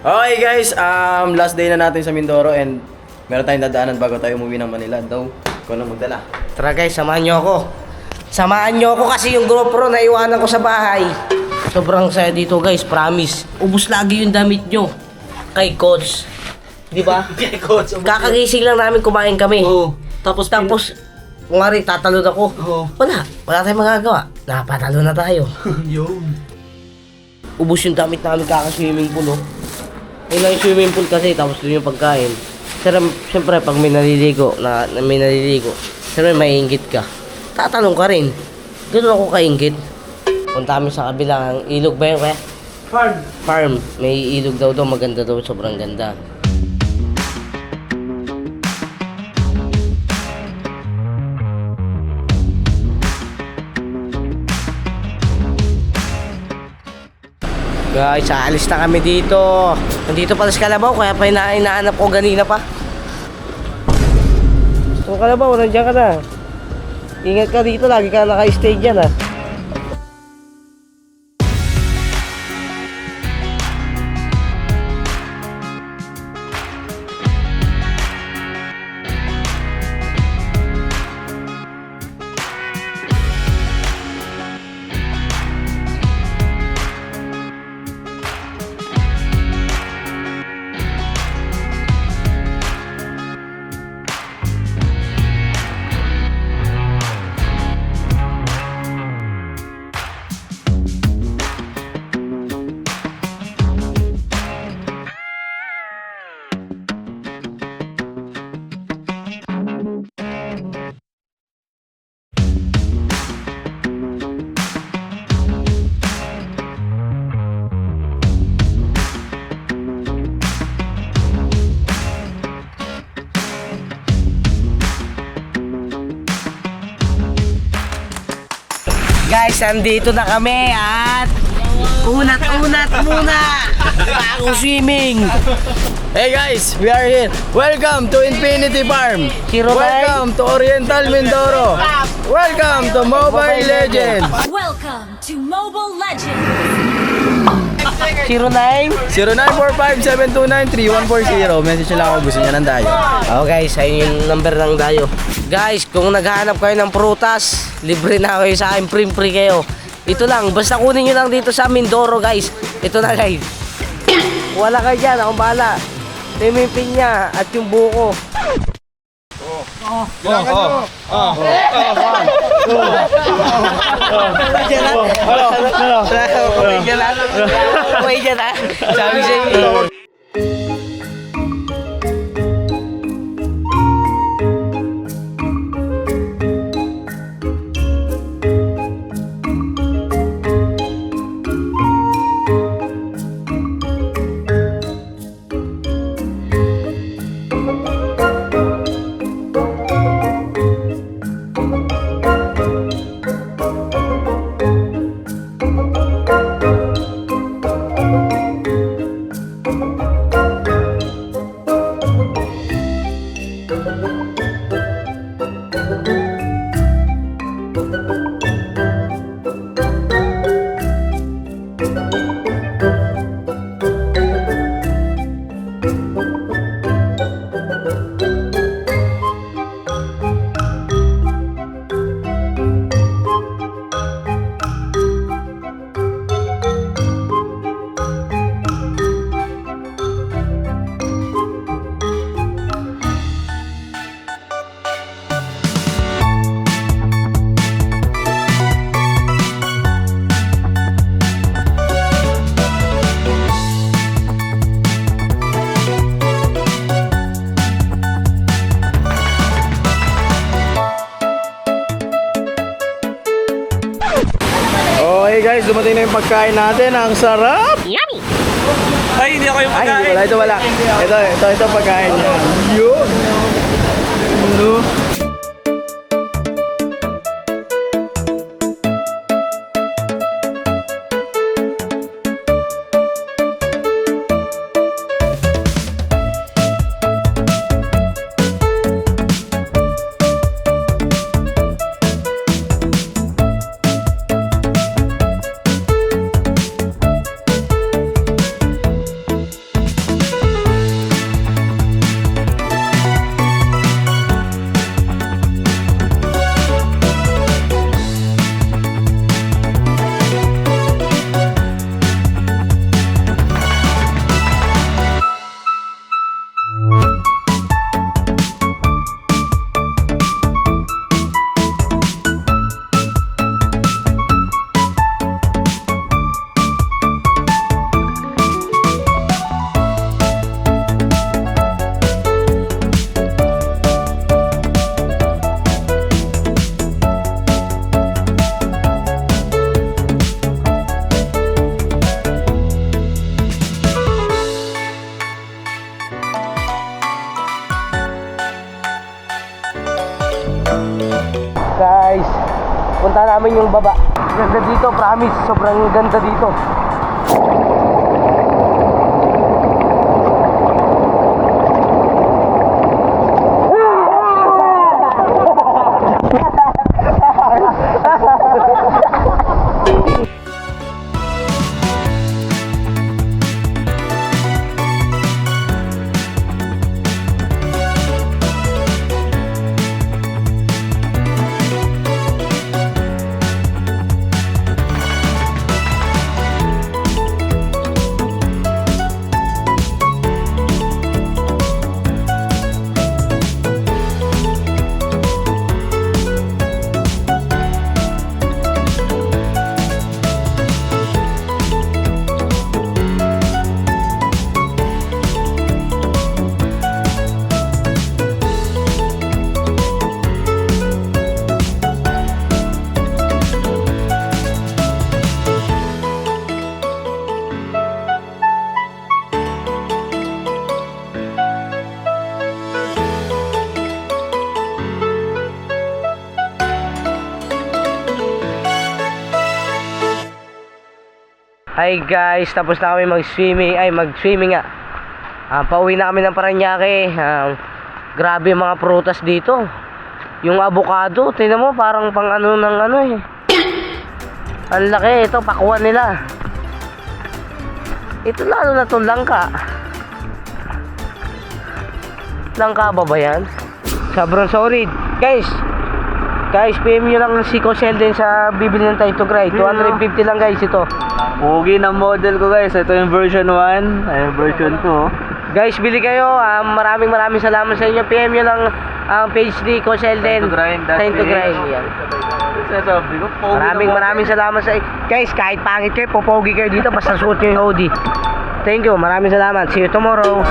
Okay guys, last day na natin sa Mindoro and meron tayong dadaanan bago tayo umuwi ng Manila. Daw, ikaw na magdala. Tara guys, samahan nyo ako. Samahan nyo ako kasi yung GoPro na iwanan ko sa bahay. Sobrang saya dito guys, promise. Ubus lagi yung damit nyo. Kay Coach. Di ba? Kay Coach. Kakagising lang namin, kumain kami. Oo. Tapos, kung nga rin, tatalon ako. Oo. Wala tayong magagawa. Napatalo na tayo. Yun. Ubus yung damit namin kaka-swimming pool, oh. Yun lang yung swimming pool kasi, tapos doon yung pagkain. Siyempre, pag may naliligo, siyempre may inggit ka. Tatanong ka rin. Ganoon ako kainggit. Punta kami sa kabilang ilog ba yun, kaya? Farm. May ilog daw, maganda daw, sobrang ganda. Guys, aalis na kami dito. Nandito pala sa Kalabaw, kaya pa inaanap ko ganina pa. So Kalabaw, nandiyan ka na. Ingat ka dito, lagi ka naka-stay dyan ha. Guys, nandito na kami at unat muna bagong swimming. Hey guys, we are here. Welcome to Infinity Farm. Welcome to Oriental Mindoro. Welcome to Mobile Legends. Welcome to Mobile Legends. 09 0945-729-3140. Message nyo lang ako gusto nyo ng dayo. Oh guys, ayun yung number ng dayo. Guys, kung naghahanap kayo ng prutas, libre na kayo sa akin, free kayo. Ito lang, basta kunin nyo lang dito sa Mindoro guys. Ito na guys. Wala kayo dyan, akong bahala. Ito yung pinya at yung buko. Sabi sa inyo. Okay guys, dumating na yung pagkain natin. Ang sarap! Yummy! Ay, hindi ako yung Ay, pagkain. ito wala. Ito pagkain niya. Yun! Ano? Punta namin yung baba. Ganda dito, promise. Sobrang ganda dito. Hi guys, tapos na kami mag-swimming nga. Pauwi na kami ng Parañaque. Grabe mga prutas dito. Yung avocado, tingnan mo parang pang ano ng ano eh. Ang laki, ito pakuan nila. Ito lalo na to langka. Langka ba ba yan? Sobrang solid. Guys, PM nyo lang si Cosel din sa bibili ng Time to Grind. 250 lang guys ito. Pogi ng model ko guys. Ito yung version 1. Ay, version 2. Guys, bili kayo. Maraming salamat sa inyo. PM nyo lang ang page ni Cosel din. Time to Grind. Yan. Sasabi ko, pogi Maraming salamat sa guys, kahit pangit kayo, popogi kayo dito basta suot nyo yung hoodie. Thank you. Maraming salamat. See you tomorrow.